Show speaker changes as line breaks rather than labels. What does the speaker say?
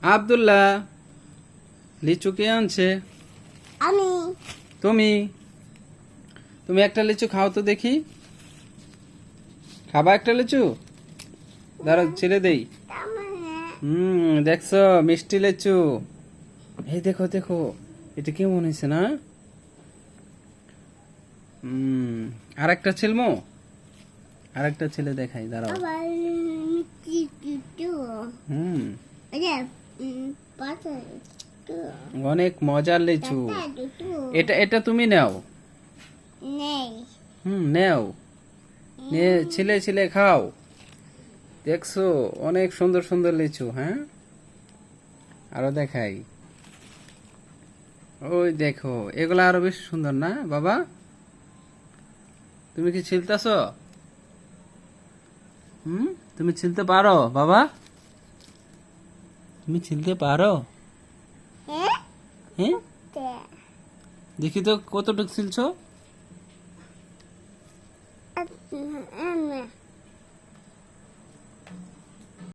আব্দুল্লাহ, লিচু কে আনছে?
আমি।
তুমি তুমি একটা লিচু খাও তো দেখি। খাবা একটা লিচু? দাঁড়াও ছেড়ে দেই। দেখছো মিষ্টি লিচু। এই দেখো দেখো, এটা কেমন হয়েছে না? আর একটা ছেলমো, আর একটা ছেলে দেখাই, দাঁড়াও।
আবার মিষ্টি
হুম
আরে পাতা
অনেক মজার লিচু।
দুটো
এটা এটা তুমি নাও।
নেই।
নাও, নিয়ে ছিলে ছিলে খাও। দেখছো অনেক সুন্দর সুন্দর লিচু। হ্যাঁ, আরো দেখাই। ওই দেখো, এগুলা আরো বেশি সুন্দর না বাবা? তুমি কি ছিলতেছ? তুমি ছিলতে পারো বাবা? তুমি ছিলতে পারো?
হ্যাঁ
হ্যাঁ, দেখি তো কতটুকু ছিলছো।